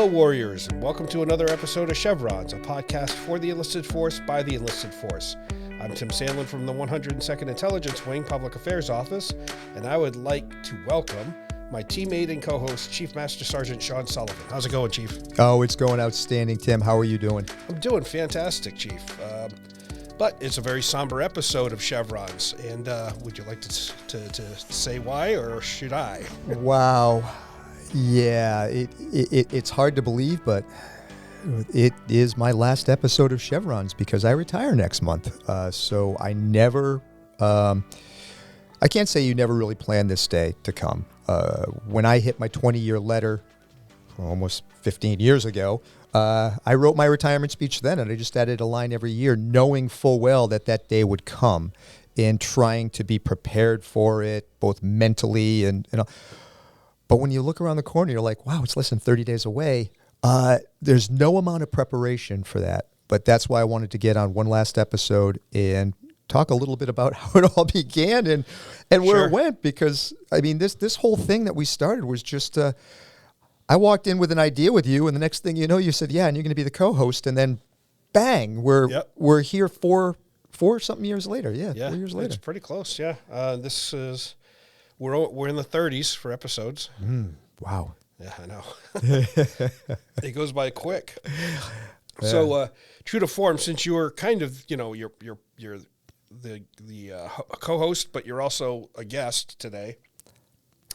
Hello, Warriors, and welcome to another episode of Chevrons, a podcast for the enlisted force by the enlisted force. I'm Tim Sandlin from the 102nd Intelligence Wing Public Affairs Office, and I would like to welcome my teammate and co-host, Chief Master Sergeant Sean Sullivan. How's it going, Chief? Oh, it's going outstanding, Tim. How are you doing? I'm doing fantastic, Chief. But it's a very somber episode of Chevrons, and would you like to say why, or should I? Wow. Yeah, it's hard to believe, but it is my last episode of Chevrons because I retire next month. So I never, I can't say you never really planned this day to come. When I hit my 20-year letter almost 15 years ago, I wrote my retirement speech then, and I just added a line every year, knowing full well that that day would come and trying to be prepared for it, both mentally and, you know. But when you look around the corner, you're like, wow, it's less than 30 days away. There's no amount of preparation for that. But that's why I wanted to get on one last episode and talk a little bit about how it all began and where it went. Because, I mean, this whole thing that we started was just, I walked in with an idea with you, and the next thing you know, you said, yeah, and you're going to be the co-host. And then, bang, we're here four something years later. Yeah, 4 years later. It's pretty close, yeah. This is... We're in the 30s for episodes. Wow. Yeah, I know. It goes by quick. Yeah. So, true to form, since you were kind of, you know, you're the co-host, but you're also a guest today.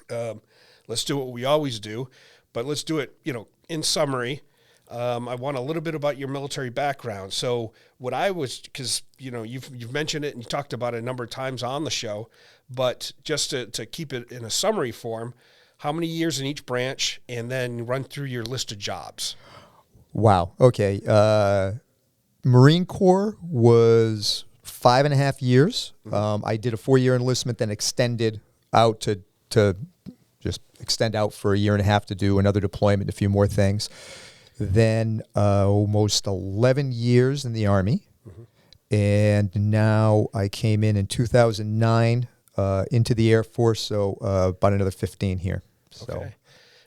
Let's do what we always do, but let's do it, you know, in summary. I want a little bit about your military background. So because, you know, you've mentioned it and you talked about it a number of times on the show, but just to keep it in a summary form, how many years in each branch, and then run through your list of jobs. Wow. Okay. Marine Corps was 5.5 years. I did a 4-year enlistment, then extended out to just extend out for 1.5 years to do another deployment, a few more things. Then almost 11 years in the Army. And now I came in 2009 into the Air Force, so about another 15 here. So. Okay.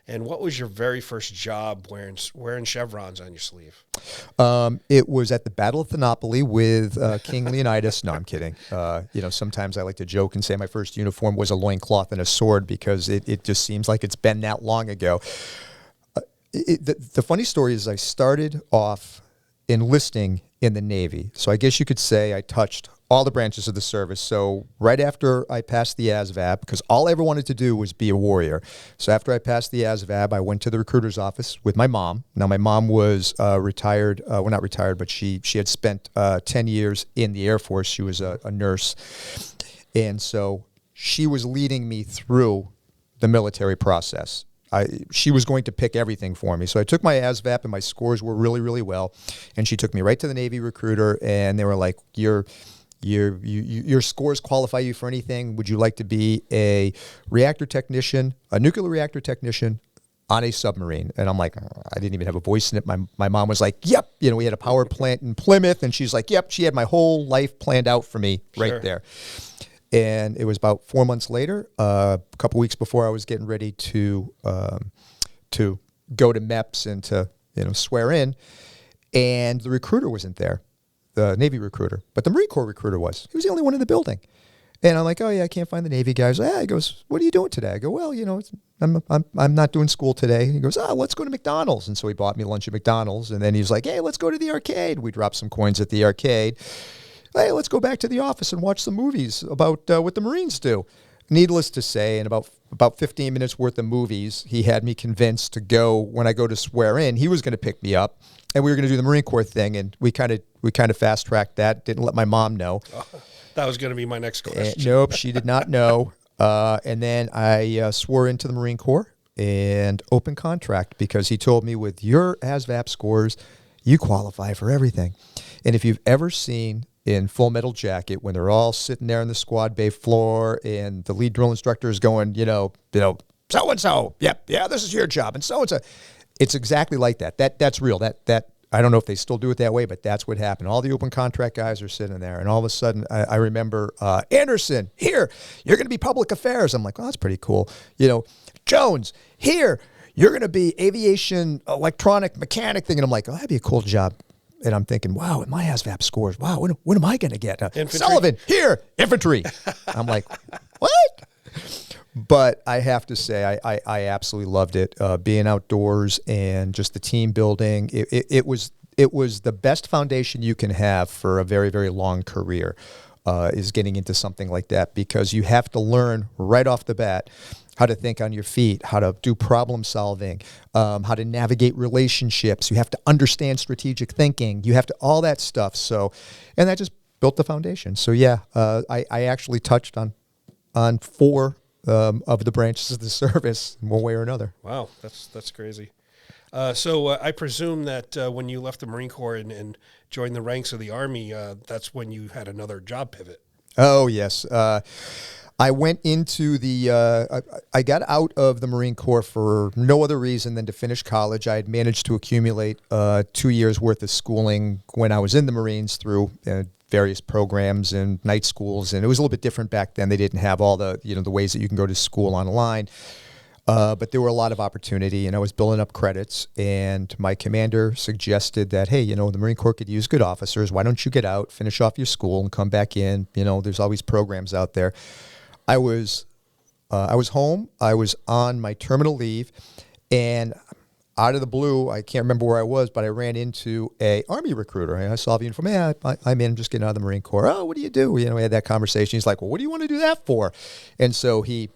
And what was your very first job wearing chevrons on your sleeve? It was at the Battle of Thermopylae with King Leonidas. No, I'm kidding. You know, sometimes I like to joke and say my first uniform was a loincloth and a sword because it just seems like it's been that long ago. The funny story is I started off enlisting in the Navy. So I guess you could say I touched all the branches of the service. So right after I passed the ASVAB, because all I ever wanted to do was be a warrior. So after I passed the ASVAB, I went to the recruiter's office with my mom. Now my mom was retired, well not retired, but she had spent 10 years in the Air Force. She was a nurse. And so she was leading me through the military process. She was going to pick everything for me. So I took my ASVAB and my scores were really, really well. And she took me right to the Navy recruiter and they were like, your scores qualify you for anything. Would you like to be a reactor technician, a nuclear reactor technician on a submarine? And I'm like, I didn't even have a voice in it. My mom was like, yep. You know, we had a power plant in Plymouth and she's like, yep. She had my whole life planned out for me right there. And it was about 4 months later, a couple weeks before I was getting ready to go to MEPS and to, you know, swear in, and the recruiter wasn't there, the Navy recruiter, but the Marine Corps recruiter was. He was the only one in the building. And I'm like, oh yeah, I can't find the Navy guy. He goes, what are you doing today? I go, well, you know, I'm not doing school today. He goes, let's go to McDonald's. And so he bought me lunch at McDonald's, and then he's like, hey, let's go to the arcade. We dropped some coins at the arcade. Hey, let's go back to the office and watch some movies about what the Marines do. Needless to say, in about 15 minutes worth of movies, he had me convinced to go, when I go to swear in, he was going to pick me up, and we were going to do the Marine Corps thing, and we kind of fast-tracked that, didn't let my mom know. Oh, that was going to be my next question. Nope, she did not know. And then I swore into the Marine Corps and open contract because he told me, with your ASVAB scores, you qualify for everything. And if you've ever seen in Full Metal Jacket, when they're all sitting there on the squad bay floor and the lead drill instructor is going, you know, so-and-so, yeah, this is your job, and so-and-so. It's exactly like that. That's real. That I don't know if they still do it that way, but that's what happened. All the open contract guys are sitting there, and all of a sudden, I remember, Anderson, here, you're going to be public affairs. I'm like, oh, that's pretty cool. You know, Jones, here, you're going to be aviation electronic mechanic thing. And I'm like, oh, that'd be a cool job. And I'm thinking, wow, and my ASVAB scores, wow, when am I going to get? Sullivan, here, infantry. I'm like, what? But I have to say, I absolutely loved it. Being outdoors and just the team building. It was the best foundation you can have for a very, very long career, is getting into something like that, because you have to learn right off the bat how to think on your feet, how to do problem solving, how to navigate relationships. You have to understand strategic thinking. You have to, all that stuff. So, and that just built the foundation. So yeah, I actually touched on 4 of the branches of the service in one way or another. Wow, that's crazy. So I presume that when you left the Marine Corps and joined the ranks of the Army, that's when you had another job pivot. Oh, yes. I went into I got out of the Marine Corps for no other reason than to finish college. I had managed to accumulate 2 years worth of schooling when I was in the Marines through various programs and night schools, and it was a little bit different back then. They didn't have all the the ways that you can go to school online, but there were a lot of opportunity, and I was building up credits. And my commander suggested that, hey, the Marine Corps could use good officers. Why don't you get out, finish off your school, and come back in? There's always programs out there. I was home. I was on my terminal leave, and out of the blue, I can't remember where I was, but I ran into a Army recruiter. I saw the uniform. Yeah, I'm in. I'm just getting out of the Marine Corps. Oh, what do you do? We had that conversation. He's like, well, what do you want to do that for? And so he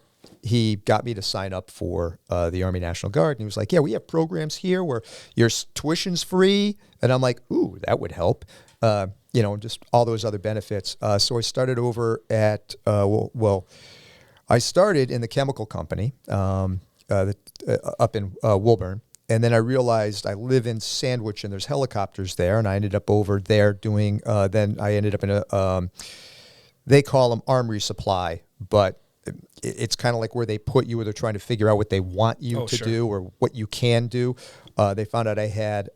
got me to sign up for the Army National Guard. And he was like, yeah, we have programs here where your tuition's free. And I'm like, ooh, that would help. Just all those other benefits. So I started over at, I started in the chemical company up in Woburn. And then I realized I live in Sandwich and there's helicopters there. And I ended up over there doing, then I ended up in they call them armory supply, but it's kind of like where they put you, where they're trying to figure out what they want you to do or what you can do. They found out I had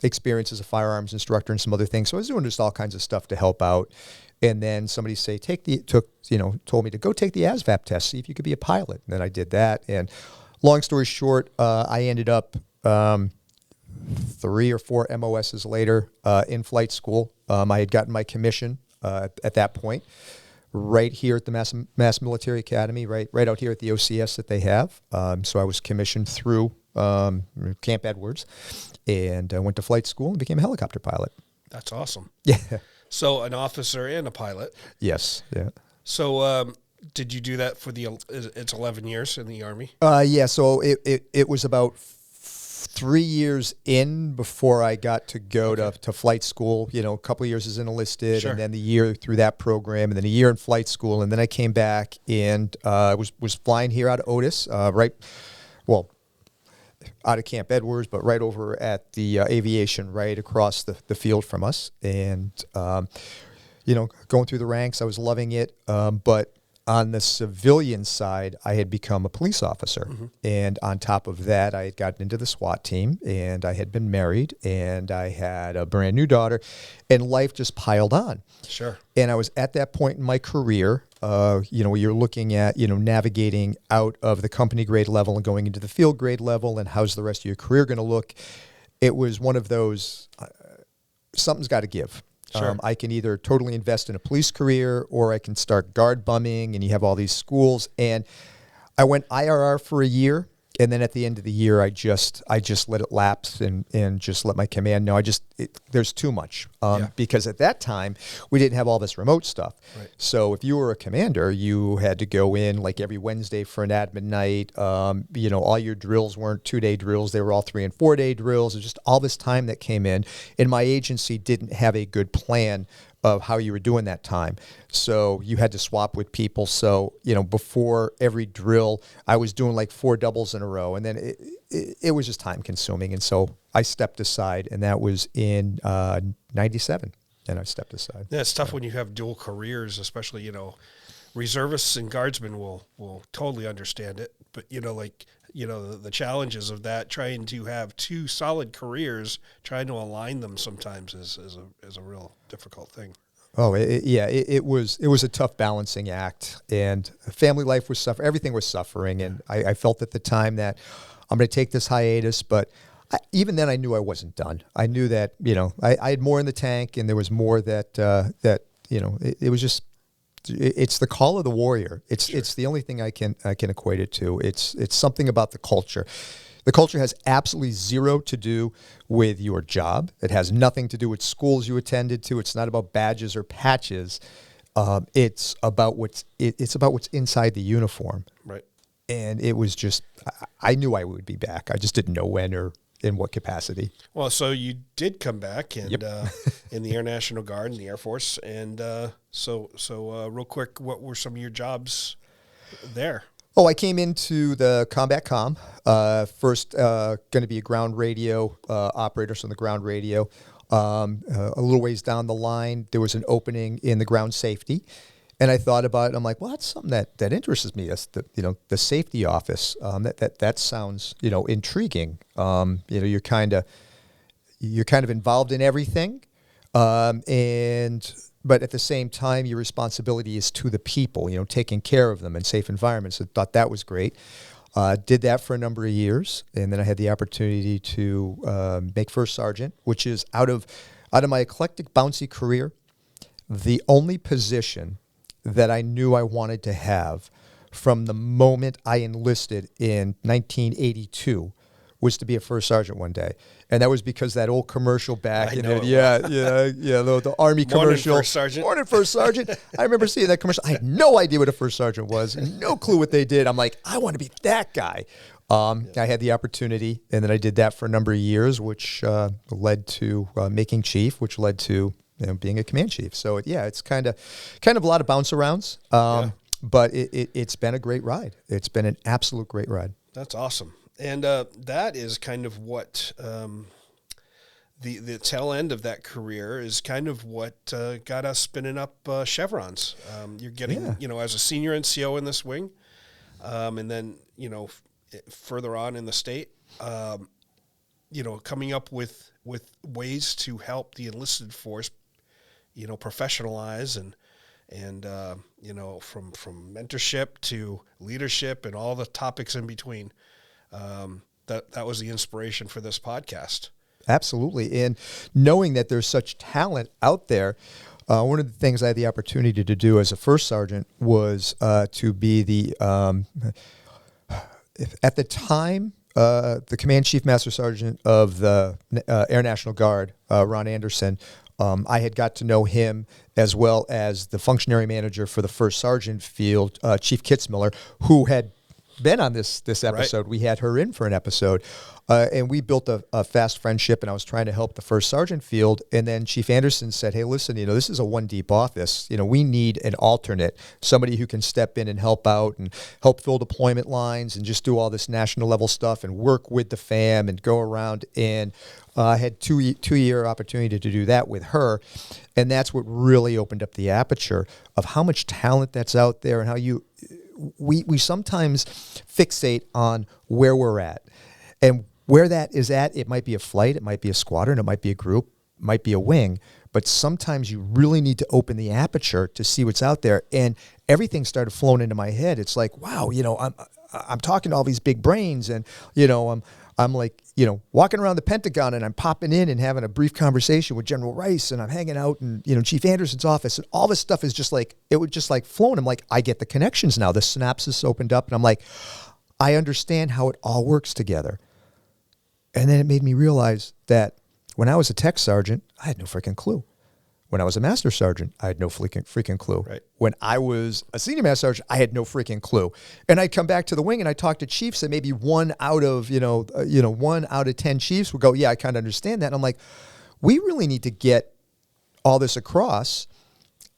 experience as a firearms instructor and some other things. So I was doing just all kinds of stuff to help out. And then somebody told me to go take the ASVAB test, see if you could be a pilot. And then I did that. And long story short, I ended up 3 or 4 MOSs later in flight school. I had gotten my commission at that point, right here at the Mass Military Academy, right out here at the OCS that they have. So I was commissioned through Camp Edwards, and I went to flight school and became a helicopter pilot. That's awesome. Yeah. So an officer and a pilot. Yes. Yeah. So did you do that for it's 11 years in the Army? Yeah. So it was about 3 years in before I got to go to flight school. A couple of years as enlisted, and then the year through that program, and then a year in flight school, and then I came back and was flying here out of Otis, out of Camp Edwards, but right over at the aviation, right across the field from us. And, going through the ranks, I was loving it. But on the civilian side, I had become a police officer. Mm-hmm. And on top of that, I had gotten into the SWAT team, and I had been married, and I had a brand new daughter, and life just piled on. Sure. And I was at that point in my career, you're looking at, navigating out of the company grade level and going into the field grade level, and how's the rest of your career going to look? It was one of those, something's got to give. Sure. I can either totally invest in a police career, or I can start guard bumming, and you have all these schools. And I went IRR for a year, and then at the end of the year, I just let it lapse and just let my command know there's too much. Because at that time, we didn't have all this remote stuff. Right. So if you were a commander, you had to go in like every Wednesday for an admin night. All your drills weren't 2-day drills. They were all 3- and 4-day drills. It was just all this time that came in. And my agency didn't have a good plan of how you were doing that time. So you had to swap with people. So, before every drill, I was doing like 4 doubles in a row. And then it was just time consuming. And so I stepped aside, and that was in 97. And I stepped aside. Yeah, it's tough when you have dual careers, especially, reservists and guardsmen will totally understand it. But, the challenges of that, trying to have 2 solid careers, trying to align them sometimes is a real difficult thing. Oh, it was a tough balancing act, and family life was suffering. Everything was suffering, and I felt at the time that I'm going to take this hiatus. But even then, I knew I wasn't done. I knew that, I had more in the tank, and there was more that, it was just, it's the call of the warrior. It's the only thing I can equate it to. It's something about the culture. The culture has absolutely zero to do with your job. It has nothing to do with schools you attended to. It's not about badges or patches. It's about what's inside the uniform. Right. And it was just, I knew I would be back. I just didn't know when or in what capacity. Well, so you did come back and in the Air National Guard and the Air Force. And so real quick, what were some of your jobs there? Oh, I came into the combat comm. First, going to be a ground radio operator, so on the ground radio. A little ways down the line, there was an opening in the ground safety. And I thought about it. I'm like, well, that's something that interests me. That's the safety office. That sounds intriguing. You're kind of involved in everything, but at the same time, your responsibility is to the people. Taking care of them in safe environments. I thought that was great. Did that for a number of years, and then I had the opportunity to make first sergeant, which is out of my eclectic, bouncy career, the only position that I knew I wanted to have from the moment I enlisted in 1982 was to be a first sergeant one day. And that was because that old commercial back the Army commercial. Morning, first sergeant. I remember seeing that commercial. I had no idea what a first sergeant was, no clue what they did. I'm like, I want to be that guy. I had the opportunity, and then I did that for a number of years, which led to making chief, which led to being a command chief. So it's kind of a lot of bounce arounds, but it's been a great ride. It's been an absolute great ride. That's awesome. And that is kind of what the tail end of that career is kind of what got us spinning up Chevrons. You're getting, as a senior NCO in this wing, and then, further on in the state, coming up with ways to help the enlisted force, professionalize and from mentorship to leadership and all the topics in between. That was the inspiration for this podcast. Absolutely. And knowing that there's such talent out there, one of the things I had the opportunity to do as a first sergeant was to be the, at the time, the command chief master sergeant of the Air National Guard, Ron Anderson. I had got to know him as well as the functionary manager for the first sergeant field, Chief Kitzmiller, who had been on this episode. Right. We had her in for an episode, and we built a fast friendship, and I was trying to help the first sergeant field. And then Chief Anderson said, hey, listen, this is a one deep office. We need an alternate, somebody who can step in and help out and help fill deployment lines and just do all this national level stuff and work with the FAM and go around. And I had two-year opportunity to do that with her. And that's what really opened up the aperture of how much talent that's out there and how we sometimes fixate on where we're at. And where that is at, it might be a flight, it might be a squadron, it might be a group, it might be a wing. But sometimes you really need to open the aperture to see what's out there. And everything started flowing into my head. It's like, wow, I'm talking to all these big brains, and I'm like, walking around the Pentagon, and I'm popping in and having a brief conversation with General Rice, and I'm hanging out in, Chief Anderson's office, and all this stuff is just like, it would just like flowing. I'm like, I get the connections now. The synapses opened up, and I'm like, I understand how it all works together. And then it made me realize that when I was a tech sergeant, I had no freaking clue. When I was a master sergeant, I had no freaking clue. Right. When I was a senior master sergeant, I had no freaking clue. And I'd come back to the wing and I'd talk to chiefs, and maybe one out of 10 chiefs would go, yeah, I kind of understand that. And I'm like, we really need to get all this across,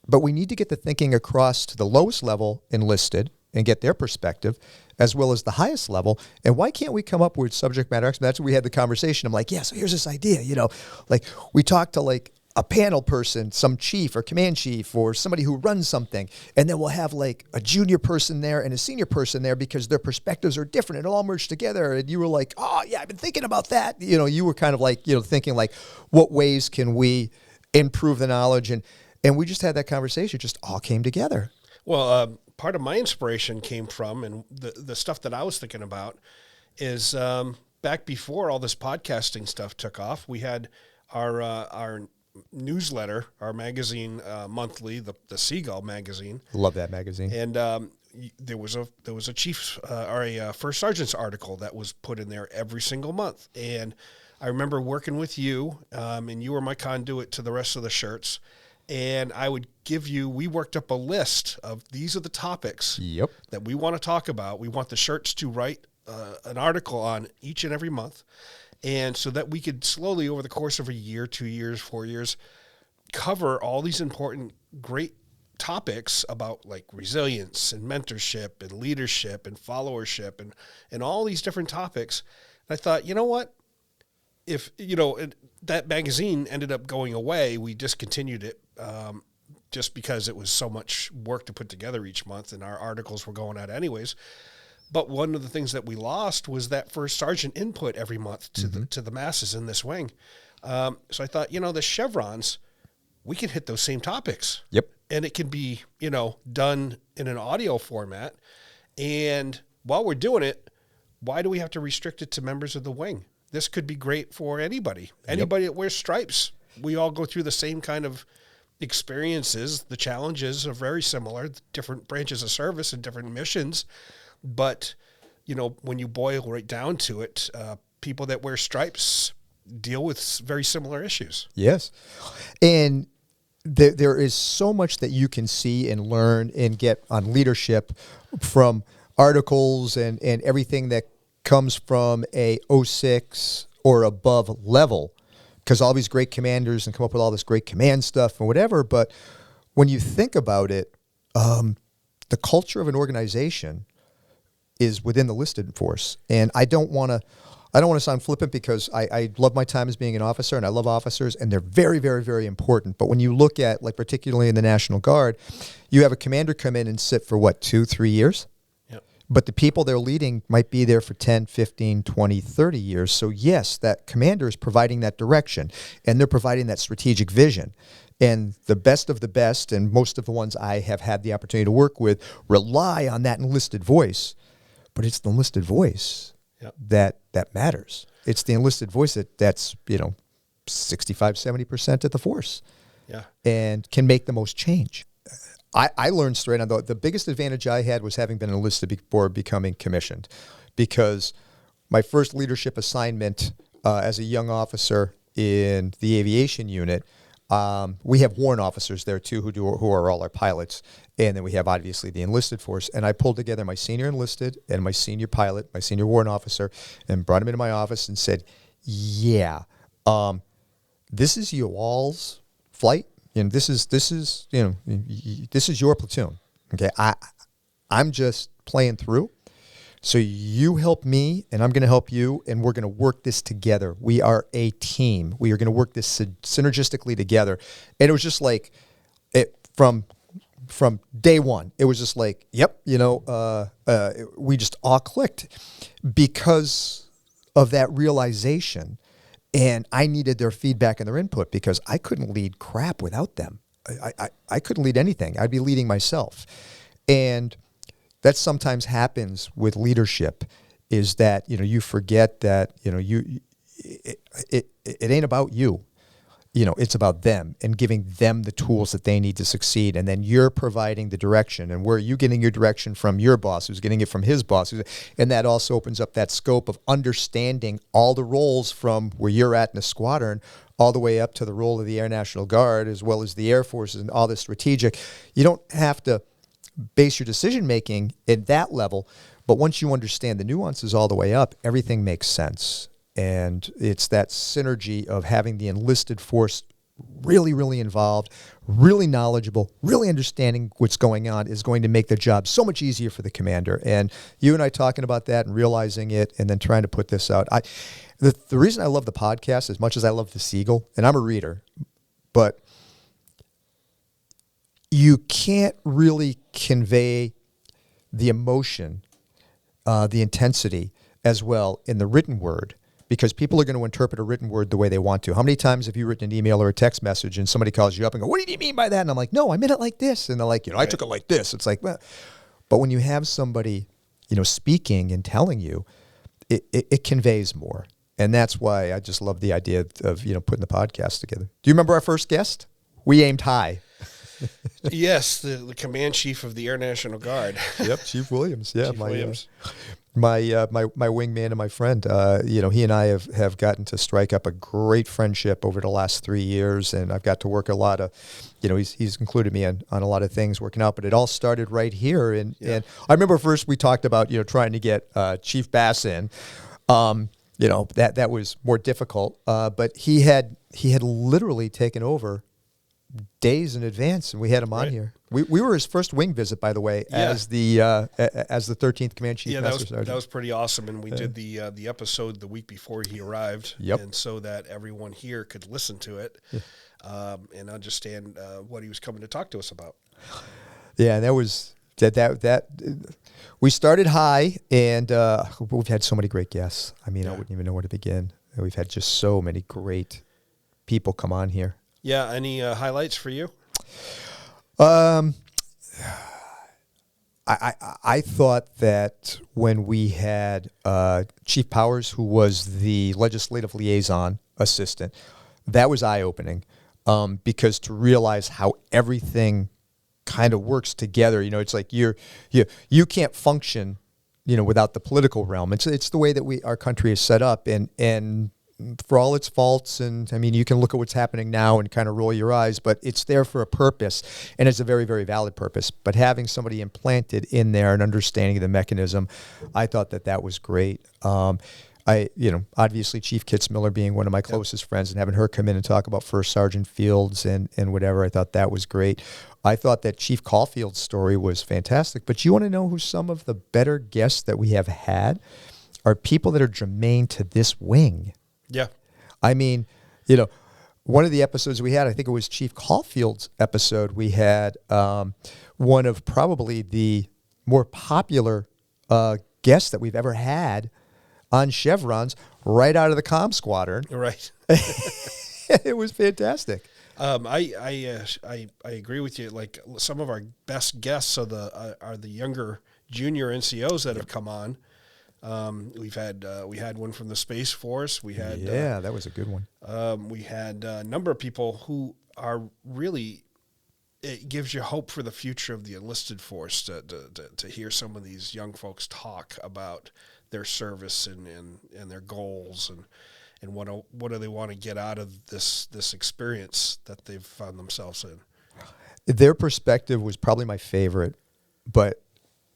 but we need to get the thinking across to the lowest level enlisted and get their perspective, as well as the highest level. And why can't we come up with subject matter experts? That's what we had the conversation. I'm like, yeah, so here's this idea, like we talked to like a panel person, some chief or command chief or somebody who runs something. And then we'll have like a junior person there and a senior person there because their perspectives are different. It'll all merge together. And you were like, oh yeah, I've been thinking about that. You were kind of like, thinking like, what ways can we improve the knowledge? And we just had that conversation, just all came together. Well, part of my inspiration came from, and the stuff that I was thinking about is back before all this podcasting stuff took off, we had our newsletter, our magazine monthly, the Seagull magazine. Love that magazine. And there was a chief's or a first sergeant's article that was put in there every single month. And I remember working with you, and you were my conduit to the rest of the shirts. And I would we worked up a list of these are the topics that we want to talk about. We want the shirts to write an article on each and every month. And so that we could slowly, over the course of a year, 2 years, 4 years, cover all these important, great topics about like resilience and mentorship and leadership and followership and all these different topics. And I thought, you know what? If, that magazine ended up going away, we discontinued it just because it was so much work to put together each month and our articles were going out anyways. But one of the things that we lost was that first sergeant input every month to the masses in this wing. So I thought, the chevrons, we can hit those same topics. Yep. And it can be, done in an audio format. And while we're doing it, why do we have to restrict it to members of the wing? This could be great for anybody. Anybody that wears stripes. We all go through the same kind of experiences. The challenges are very similar, different branches of service and different missions. But, when you boil right down to it, people that wear stripes deal with very similar issues. Yes. And there is so much that you can see and learn and get on leadership from articles and everything that comes from a 06 or above level, because all these great commanders and come up with all this great command stuff and whatever. But when you think about it, the culture of an organization is within the listed force. And I don't want to sound flippant, because I love my time as being an officer and I love officers and they're very, very, very important. But when you look at, like, particularly in the National Guard, you have a commander come in and sit for 2-3 years? Yep. But the people they're leading might be there for 10, 15, 20, 30 years. So yes, that commander is providing that direction and they're providing that strategic vision. And the best of the best, and most of the ones I have had the opportunity to work with, rely on that enlisted voice. But it's the enlisted voice that matters. It's the enlisted voice that's 65, 70% at the force, and can make the most change. I learned straight on, the biggest advantage I had was having been enlisted before becoming commissioned, because my first leadership assignment as a young officer in the aviation unit, we have warrant officers there too who are all our pilots. And then we have obviously the enlisted force. And I pulled together my senior enlisted and my senior pilot, my senior warrant officer, and brought him into my office and said, this is you all's flight. And this is your platoon. Okay. I'm just playing through. So you help me and I'm going to help you, and we're going to work this together. We are a team. We are going to work this synergistically together. And it was just like from day one, it was just like, we just all clicked because of that realization. And I needed their feedback and their input, because I couldn't lead crap without them. I couldn't lead anything. I'd be leading myself. And that sometimes happens with leadership, is that, you forget that, it ain't about you. It's about them and giving them the tools that they need to succeed. And then you're providing the direction. And where are you getting your direction from your boss, who's getting it from his boss? And that also opens up that scope of understanding all the roles from where you're at in a squadron all the way up to the role of the Air National Guard, as well as the Air Forces and all the strategic. You don't have to base your decision-making at that level. But once you understand the nuances all the way up, everything makes sense. And it's that synergy of having the enlisted force really, really involved, really knowledgeable, really understanding what's going on is going to make the job so much easier for the commander. And you and I talking about that and realizing it and then trying to put this out. The reason I love the podcast as much as I love the Seagull, and I'm a reader, but you can't really convey the emotion, the intensity as well in the written word, because people are going to interpret a written word the way they want to. How many times have you written an email or a text message and somebody calls you up and go, what do you mean by that? And I'm like, no, I meant it like this. And they're like, I took it like this. It's like, well, but when you have somebody, speaking and telling you, it conveys more. And that's why I just love the idea of, putting the podcast together. Do you remember our first guest? We aimed high. Yes, the command chief of the Air National Guard. Yep, Chief Williams. Yeah, Chief Williams. My wingman and my friend. He and I have gotten to strike up a great friendship over the last 3 years, and I've got to work a lot of, he's included me on a lot of things working out. But it all started right here, and I remember first we talked about trying to get Chief Bass in. That was more difficult, but he had literally taken over days in advance, and we had him on here. We were his first wing visit, by the way, as the 13th Command Chief. Yeah, that was pretty awesome, and we did the episode the week before he arrived, and so that everyone here could listen to it and understand what he was coming to talk to us about. Yeah, that was that. We started high, and we've had so many great guests. I mean, I wouldn't even know where to begin. We've had just so many great people come on here. Yeah, any highlights for you? I thought that when we had Chief Powers, who was the legislative liaison assistant, that was eye-opening because to realize how everything kind of works together. It's like you can't function, without the political realm. It's the way that our country is set up, and for all its faults, and I mean, you can look at what's happening now and kind of roll your eyes, but it's there for a purpose, and it's a very, very valid purpose. But having somebody implanted in there and understanding the mechanism, I thought that was great. Obviously Chief Kitzmiller being one of my closest friends and having her come in and talk about First Sergeant Fields and whatever, I thought that was great. I thought that Chief Caulfield's story was fantastic. But you want to know who some of the better guests that we have had are? People that are germane to this wing. Yeah. I mean, one of the episodes we had, I think it was Chief Caulfield's episode, we had one of probably the more popular guests that we've ever had on Chevrons right out of the comm squadron. Right. It was fantastic. I agree with you. Like some of our best guests are the younger junior NCOs that have come on. We had one from the Space Force. We had that was a good one. We had a number of people who are really. It gives you hope for the future of the enlisted force to hear some of these young folks talk about their service and their goals and what do they want to get out of this experience that they've found themselves in. Their perspective was probably my favorite, but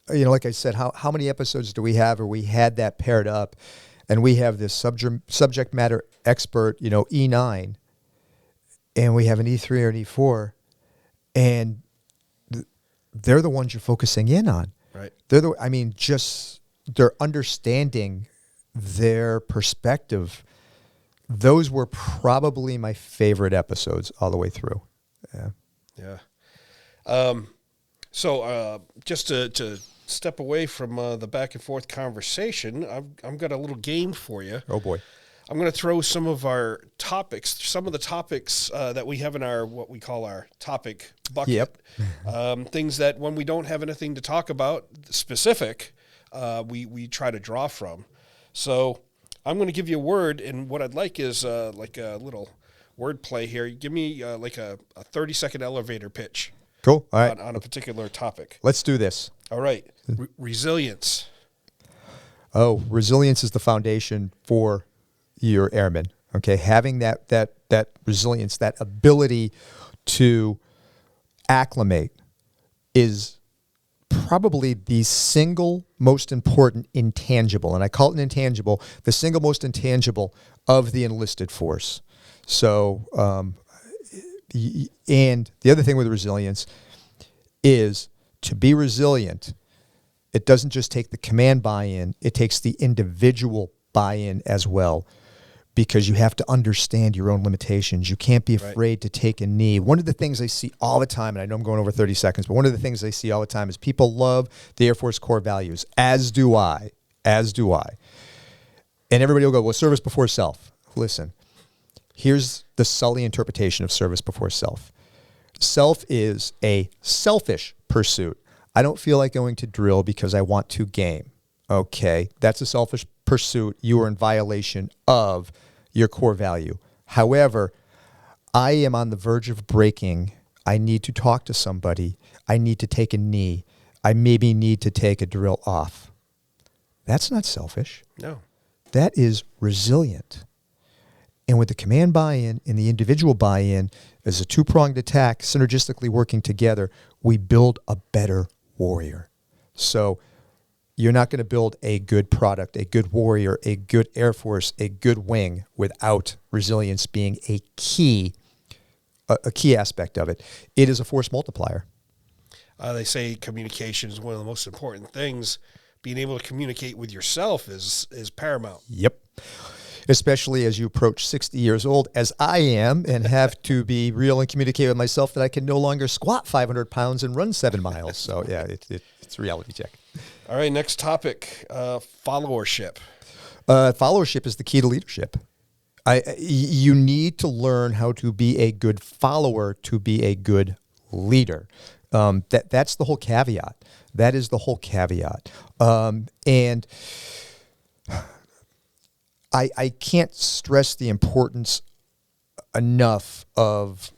like I said, how many episodes do we have, or we had that paired up, and we have this subject matter expert, E9, and we have an E3 or an E4, and they're the ones you're focusing in on. Right. They're understanding their perspective. Those were probably my favorite episodes all the way through. Yeah. So just to step away from the back and forth conversation, I've got a little game for you. Oh boy. I'm going to throw some of our topics, some of the topics that we have in our, what we call our topic bucket. Yep. Things that when we don't have anything to talk about specific, we try to draw from. So I'm going to give you a word, and what I'd like is like a little word play here. Give me like a 30-second elevator pitch. Cool. All right. On a particular topic. Let's do this. All right. Resilience. Oh, resilience is the foundation for your airmen. Okay, having that resilience, that ability to acclimate is probably the single most important intangible, and I call it an intangible, the single most intangible of the enlisted force. So, and the other thing with resilience is to be resilient, it doesn't just take the command buy-in, it takes the individual buy-in as well, because you have to understand your own limitations. You can't be afraid to take a knee. One of the things I see all the time, and I know I'm going over 30 seconds, but one of the things I see all the time is people love the Air Force core values, as do I. And everybody will go, well, service before self. Listen, here's the Sully interpretation of service before self. Self is a selfish pursuit. I don't feel like going to drill because I want to game. Okay, that's a selfish pursuit, you are in violation of your core value. However, I am on the verge of breaking. I need to talk to somebody. I need to take a knee. I maybe need to take a drill off. That's not selfish. No. That is resilient. And with the command buy-in and the individual buy-in as a two-pronged attack, synergistically working together, we build a better warrior. So you're not going to build a good product, a good warrior, a good Air Force, a good wing without resilience being a key aspect of it. It is a force multiplier. They say communication is one of the most important things. Being able to communicate with yourself is paramount. Yep. Especially as you approach 60 years old, as I am, and have to be real and communicate with myself that I can no longer squat 500 pounds and run 7 miles. So, yeah, it's a reality check. All right, next topic, followership. Followership is the key to leadership. You need to learn how to be a good follower to be a good leader. That's the whole caveat. That is the whole caveat. And I can't stress the importance enough of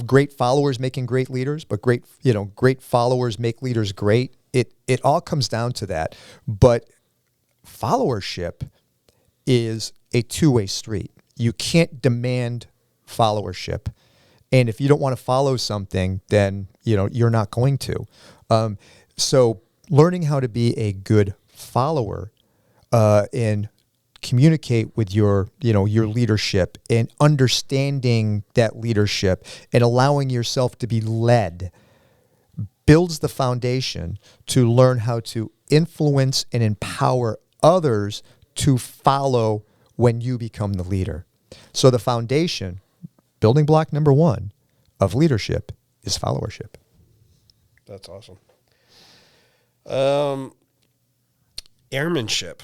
great followers making great leaders, but great followers make leaders great. It all comes down to that. But followership is a two-way street. You can't demand followership. And if you don't want to follow something, then you're not going to. So learning how to be a good follower and communicate with your leadership and understanding that leadership and allowing yourself to be led builds the foundation to learn how to influence and empower others to follow when you become the leader. So the foundation, building block number 1 of leadership is followership. That's awesome. Airmanship.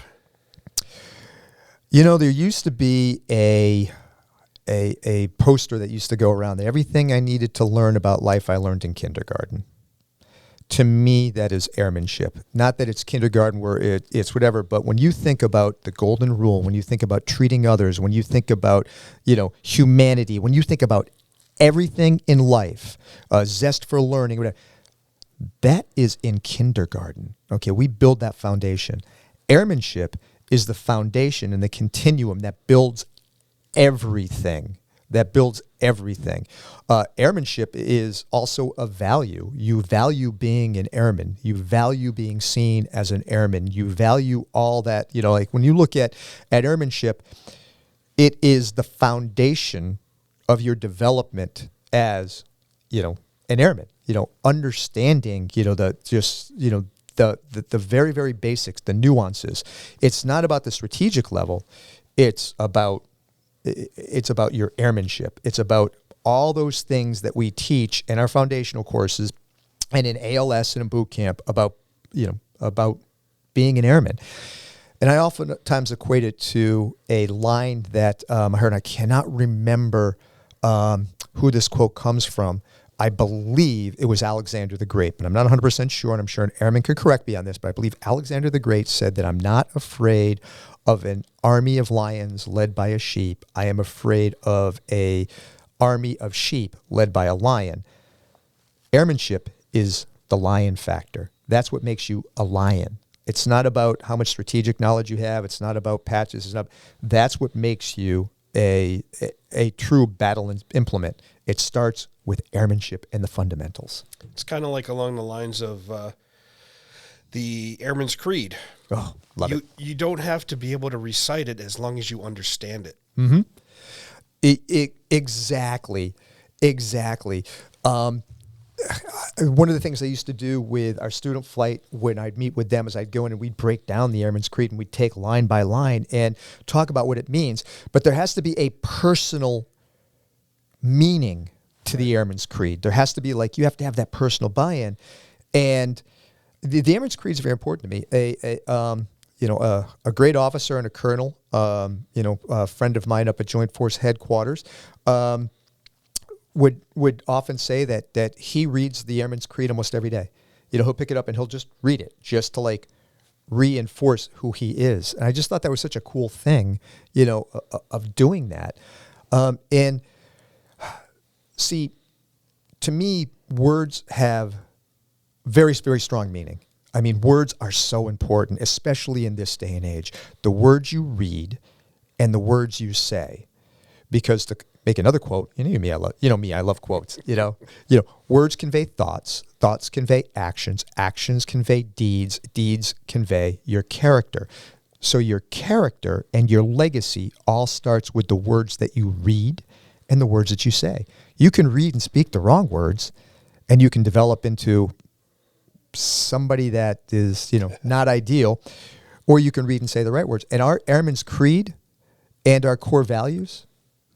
There used to be a poster that used to go around there. Everything I needed to learn about life, I learned in kindergarten. To me, that is airmanship. Not that it's kindergarten where it's whatever, but when you think about the golden rule, when you think about treating others, when you think about, humanity, when you think about everything in life, zest for learning, whatever, that is in kindergarten. Okay, we build that foundation. Airmanship is the foundation and the continuum that builds everything. Airmanship is also a value. You value being an airman. You value being seen as an airman. You value all that, like when you look at airmanship, it is the foundation of your development as, an airman, understanding, the very, very basics, the nuances. It's not about the strategic level. It's about your airmanship. It's about all those things that we teach in our foundational courses and in ALS and in boot camp about being an airman. And I oftentimes equate it to a line that I heard. I cannot remember who this quote comes from. I believe it was Alexander the Great, but I'm not 100% sure, and I'm sure an airman could correct me on this, but I believe Alexander the Great said that I'm not afraid of an army of lions led by a sheep. I am afraid of a army of sheep led by a lion. Airmanship is the lion factor. That's what makes you a lion. It's not about how much strategic knowledge you have. It's not about patches. That's what makes you a true battle implement. It starts with airmanship and the fundamentals. It's kind of like along the lines of the Airman's Creed. Oh, love it. You don't have to be able to recite it as long as you understand it. Mm-hmm. Exactly. One of the things I used to do with our student flight when I'd meet with them is I'd go in and we'd break down the Airman's Creed and we'd take line by line and talk about what it means. But there has to be a personal meaning to the Airman's Creed. There has to be you have to have that personal buy-in. And the Airman's Creed is very important to me. A great officer and a colonel, a friend of mine up at Joint Force Headquarters, would often say that he reads the Airman's Creed almost every day. He'll pick it up and he'll just read it just to reinforce who he is. And I just thought that was such a cool thing, of doing that. And see, to me, words have very, very strong meaning. I mean, words are so important, especially in this day and age. The words you read and the words you say. Because to make another quote, I love quotes. Words convey thoughts, thoughts convey actions, actions convey deeds, deeds convey your character. So your character and your legacy all starts with the words that you read and the words that you say. You can read and speak the wrong words, and you can develop into somebody that is, not ideal, or you can read and say the right words. And our Airman's Creed and our core values,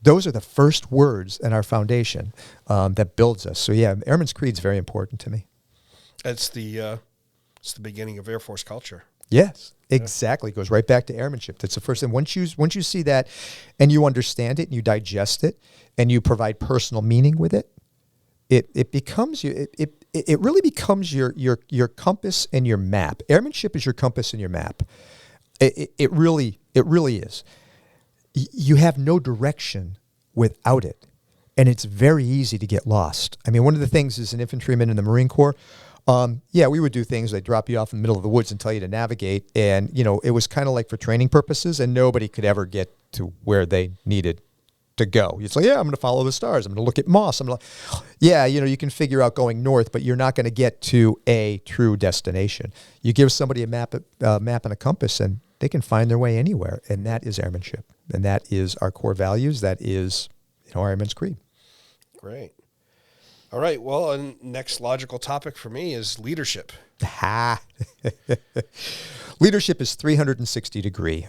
those are the first words in our foundation that builds us. So yeah, Airman's Creed is very important to me. It's the beginning of Air Force culture. Yes, exactly. It goes right back to airmanship. That's the first thing. Once you see that, and you understand it, and you digest it, and you provide personal meaning with it, it becomes you. It really becomes your compass and your map. Airmanship is your compass and your map. It really is. You have no direction without it, and it's very easy to get lost. I mean, one of the things as an infantryman in the Marine Corps, we would do things like drop you off in the middle of the woods and tell you to navigate, and it was kind of like for training purposes, and nobody could ever get to where they needed to go. It's like, I'm going to follow the stars. I'm going to look at moss. You can figure out going north, but you're not going to get to a true destination. You give somebody a map and a compass, and they can find their way anywhere, and that is airmanship, and that is our core values. That is, our Airman's Creed. Great. All right. Well, and next logical topic for me is leadership. Leadership is 360 degree.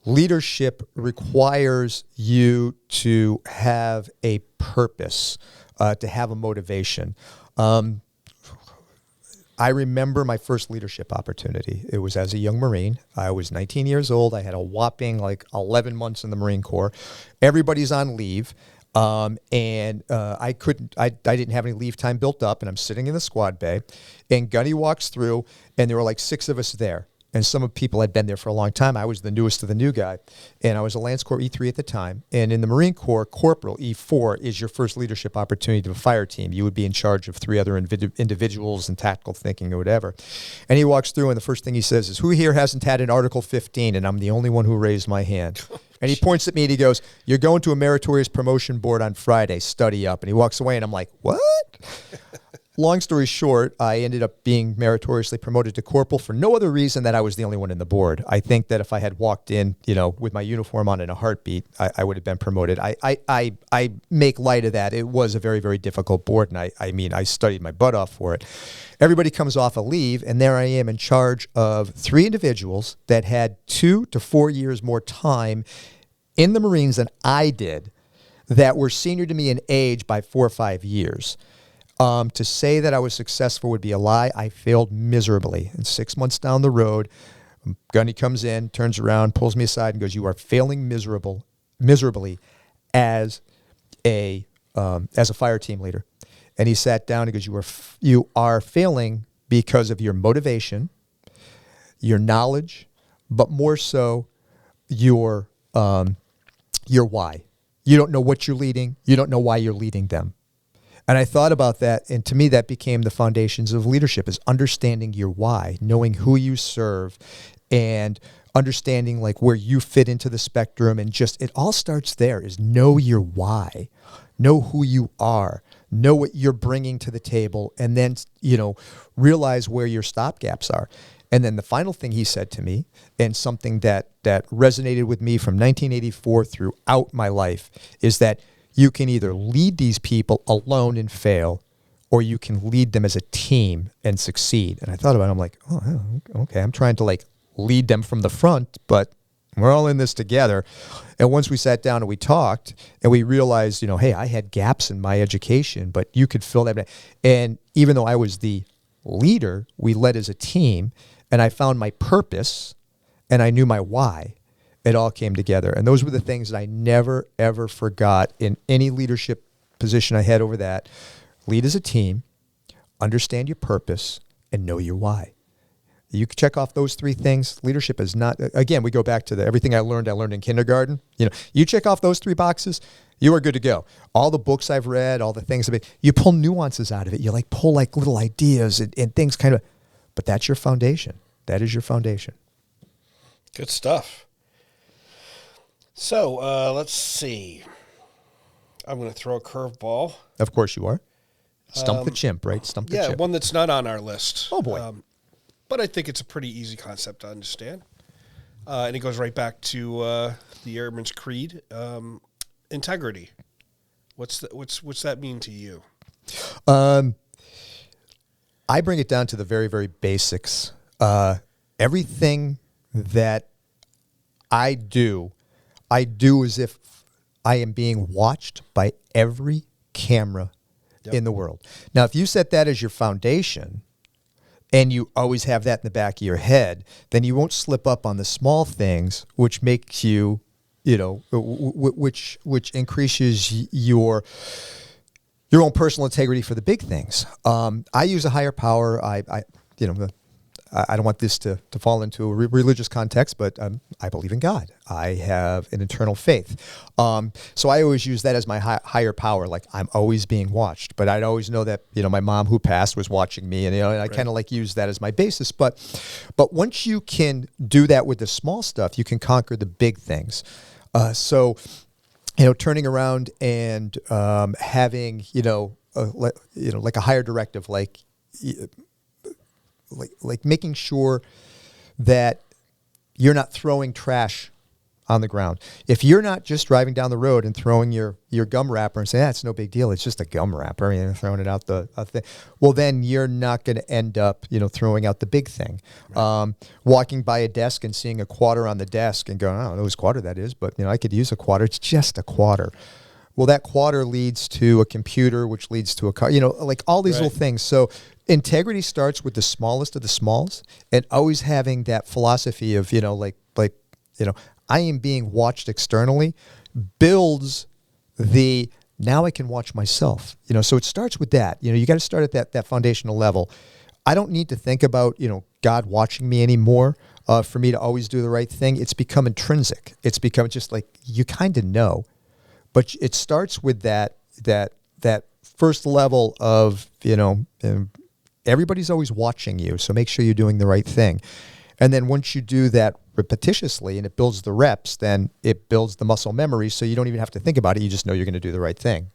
Leadership requires you to have a purpose, to have a motivation. I remember my first leadership opportunity. It was as a young Marine. I was 19 years old. I had a whopping 11 months in the Marine Corps. Everybody's on leave. I didn't have any leave time built up, and I'm sitting in the squad bay, and Gunny walks through, and there were 6 of us there. And some of people had been there for a long time. I was the newest of the new guy, and I was a Lance Corps E3 at the time. And in the Marine Corps, Corporal E4 is your first leadership opportunity to a fire team. You would be in charge of 3 other individuals and tactical thinking or whatever. And he walks through, and the first thing he says is, "Who here hasn't had an Article 15?" And I'm the only one who raised my hand. And he points at me and he goes, "You're going to a meritorious promotion board on Friday. Study up." And he walks away, and I'm like, "What?" Long story short, I ended up being meritoriously promoted to corporal for no other reason that I was the only one in the board. I think that if I had walked in, with my uniform on in a heartbeat, I would have been promoted. I make light of that. It was a very, very difficult board, and I studied my butt off for it. Everybody comes off a leave, and there I am in charge of 3 individuals that had 2 to 4 years more time in the Marines than I did, that were senior to me in age by 4 or 5 years. To say that I was successful would be a lie. I failed miserably. And 6 months down the road, Gunny comes in, turns around, pulls me aside, and goes, "You are failing miserably as a fire team leader." And he sat down and goes, "You are failing because of your motivation, your knowledge, but more so your why. You don't know what you're leading. You don't know why you're leading them." And I thought about that, and to me that became the foundations of leadership, is understanding your why, knowing who you serve, and understanding where you fit into the spectrum, and just, it all starts there, is know your why, know who you are, know what you're bringing to the table, and then, realize where your stopgaps are. And then the final thing he said to me, and something that resonated with me from 1984 throughout my life, is that you can either lead these people alone and fail, or you can lead them as a team and succeed. And I thought about it, I'm like, oh, okay, I'm trying to lead them from the front, but we're all in this together. And once we sat down and we talked, and we realized, hey, I had gaps in my education, but you could fill that. And even though I was the leader, we led as a team, and I found my purpose, and I knew my why. It all came together. And those were the things that I never, ever forgot in any leadership position I had over that. Lead as a team, understand your purpose, and know your why. You can check off those 3 things. Leadership is not, again, we go back to everything I learned in kindergarten. You check off those 3 boxes, you are good to go. All the books I've read, all the things, you pull nuances out of it. You pull little ideas and things but that's your foundation. That is your foundation. Good stuff. So let's see. I'm going to throw a curveball. Of course you are. Stump the chimp, right? Stump the chimp. Yeah, one that's not on our list. Oh, boy. But I think it's a pretty easy concept to understand. And it goes right back to the Airman's Creed, integrity. What's that mean to you? I bring it down to the very, very basics. Everything that I do as if I am being watched by every camera in the world. Now, if you set that as your foundation and you always have that in the back of your head, then you won't slip up on the small things, which makes you, which increases your own personal integrity for the big things. I use a higher power. I don't want this to fall into a religious context, but I believe in God. I have an eternal faith. So I always use that as my higher power. Like, I'm always being watched. But I'd always know that, my mom who passed was watching me, and I kind of use that as my basis. But once you can do that with the small stuff, you can conquer the big things. So turning around and having, like a higher directive, like making sure that you're not throwing trash on the ground. If you're not just driving down the road and throwing your gum wrapper and saying, it's no big deal, it's just a gum wrapper, throwing it out the thing, well, then you're not going to end up, throwing out the big thing. Right. Walking by a desk and seeing a quarter on the desk and going, I don't know whose quarter that is, but, I could use a quarter. It's just a quarter. Well, that quarter leads to a computer, which leads to a car, like all these little things. So integrity starts with the smallest of the smalls, and always having that philosophy of, I am being watched externally builds now I can watch myself, so it starts with that. You got to start at that foundational level. I don't need to think about, God watching me anymore for me to always do the right thing. It's become intrinsic. It's become just like, you kind of know. But it starts with that first level of, everybody's always watching you, so make sure you're doing the right thing. And then once you do that repetitiously and it builds the reps, then it builds the muscle memory, so you don't even have to think about it. You just know you're going to do the right thing.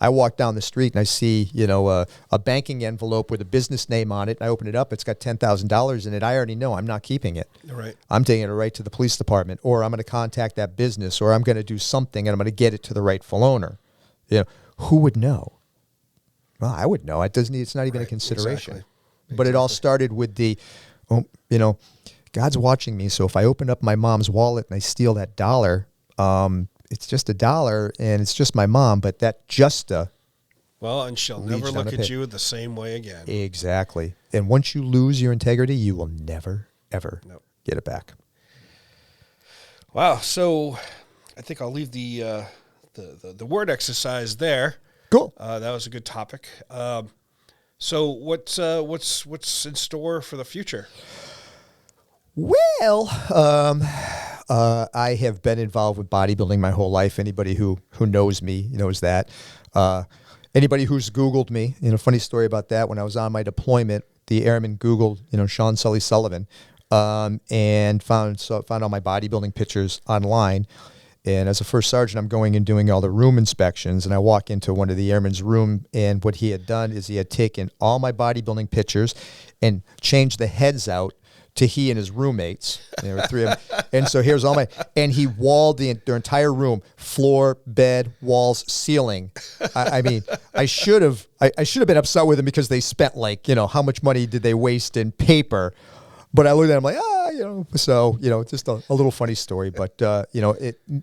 I walk down the street and I see, a banking envelope with a business name on it. I open it up. It's got $10,000 in it. I already know I'm not keeping it. Right. I'm taking it right to the police department, or I'm going to contact that business, or I'm going to do something and I'm going to get it to the rightful owner. Who would know? Well, I would know. It's not even a consideration. Exactly. But it all started with God's watching me, so if I open up my mom's wallet and I steal that $1, it's just $1 and it's just my mom, but that well, and she'll never look at you the same way again. Exactly. And once you lose your integrity, you will never, ever get it back. Wow. So I think I'll leave the word exercise there. Cool. That was a good topic. So what's in store for the future? Well, I have been involved with bodybuilding my whole life. Anybody who knows me knows that. Anybody who's Googled me, funny story about that. When I was on my deployment, the airmen Googled, Sean Sully Sullivan, and found all my bodybuilding pictures online. And as a first sergeant, I'm going and doing all the room inspections, and I walk into one of the airmen's room, and what he had done is he had taken all my bodybuilding pictures and changed the heads out to he and his roommates. There were 3 of them. And so here's and he walled their entire room, floor, bed, walls, ceiling. I mean, I should have been upset with him because they spent how much money did they waste in paper? But I looked at him like, so, just a little funny story, but,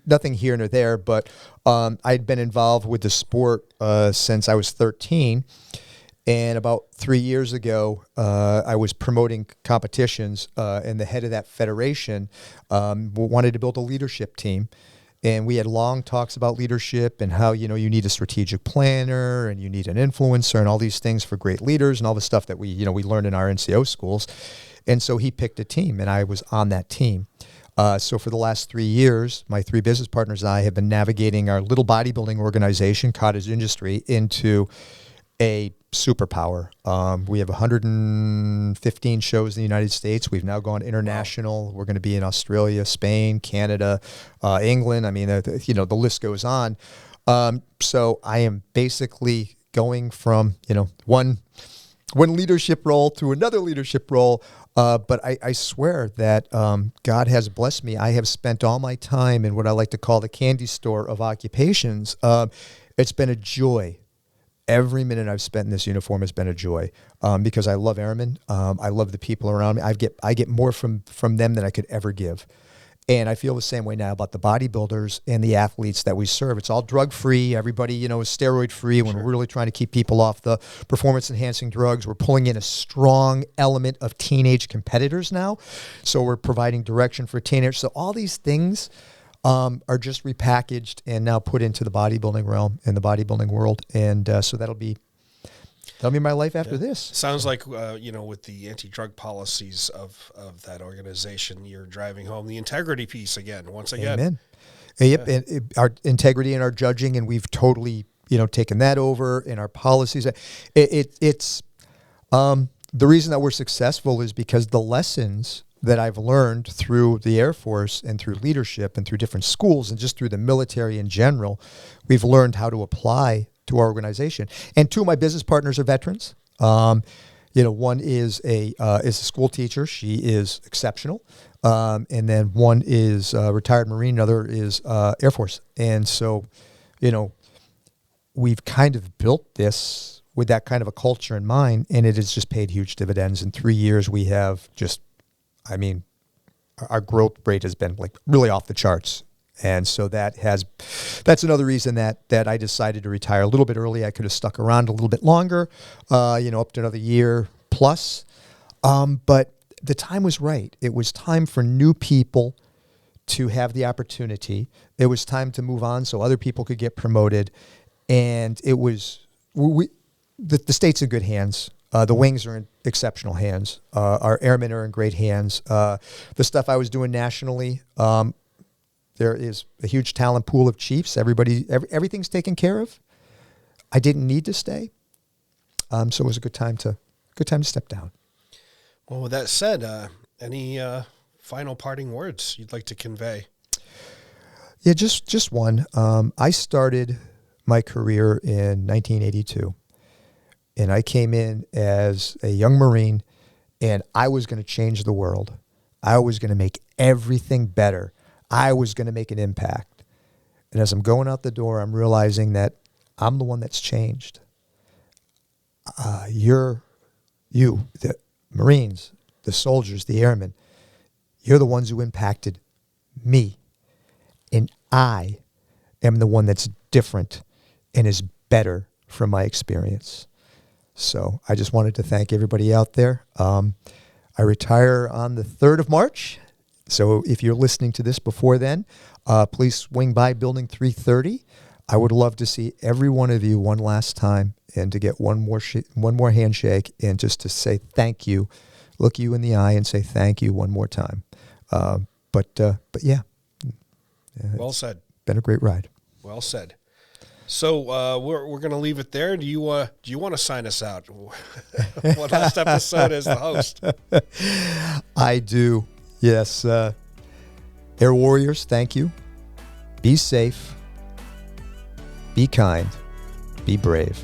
nothing here nor there. But I'd been involved with the sport since I was 13. And about 3 years ago, I was promoting competitions, and the head of that federation wanted to build a leadership team. And we had long talks about leadership and how, you need a strategic planner and you need an influencer and all these things for great leaders and all the stuff that we learned in our NCO schools. And so he picked a team, and I was on that team. So for the last 3 years, my 3 business partners and I have been navigating our little bodybuilding organization, Cottage Industry, into a superpower. We have 115 shows in the United States. We've now gone international. Wow. We're going to be in Australia, Spain, Canada, England. I mean, the list goes on. So I am basically going from, one leadership role to another leadership role. But I swear that God has blessed me. I have spent all my time in what I like to call the candy store of occupations. It's been a joy. Every minute I've spent in this uniform has been a joy because I love airmen. I love the people around me. I get more from them than I could ever give. And I feel the same way now about the bodybuilders and the athletes that we serve. It's all drug-free. Everybody, is steroid-free. When we're really trying to keep people off the performance-enhancing drugs, we're pulling in a strong element of teenage competitors now. So we're providing direction for teenagers. So all these things are just repackaged and now put into the bodybuilding realm and the bodybuilding world. And so that'll be my life after this. Sounds like, with the anti-drug policies of that organization, you're driving home the integrity piece once again. Amen. Yep. And our integrity and our judging, and we've totally, taken that over in our policies. It's the reason that we're successful is because the lessons that I've learned through the Air Force and through leadership and through different schools and just through the military in general, we've learned how to apply to our organization. And 2 of my business partners are veterans. One is a school teacher. She is exceptional. And then one is a retired Marine. Another is Air Force. And so, we've kind of built this with that kind of a culture in mind, and it has just paid huge dividends. In 3 years, we have our growth rate has been really off the charts. And so that's another reason that I decided to retire a little bit early. I could have stuck around a little bit longer, up to another year plus. But the time was right. It was time for new people to have the opportunity. It was time to move on so other people could get promoted. And it was, the state's in good hands. The wings are in exceptional hands. Our airmen are in great hands. The stuff I was doing nationally, there is a huge talent pool of chiefs. Everything's taken care of. I didn't need to stay, so it was a good time to step down. Well, with that said, any final parting words you'd like to convey? Yeah, just one. I started my career in 1982. And I came in as a young Marine, and I was going to change the world. I was going to make everything better. I was going to make an impact. And as I'm going out the door, I'm realizing that I'm the one that's changed. You, the Marines, the soldiers, the airmen, you're the ones who impacted me. And I am the one that's different and is better from my experience. So I just wanted to thank everybody out there. I retire on the 3rd of March. So if you're listening to this before then, please swing by Building 330. I would love to see every one of you one last time and to get one more handshake and just to say thank you, look you in the eye and say thank you one more time. But yeah. Well said. Been a great ride. Well said. So we're going to leave it there. Do you want to sign us out? What last episode as the host? I do. Yes. Air Warriors, thank you. Be safe. Be kind. Be brave.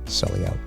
Sully out.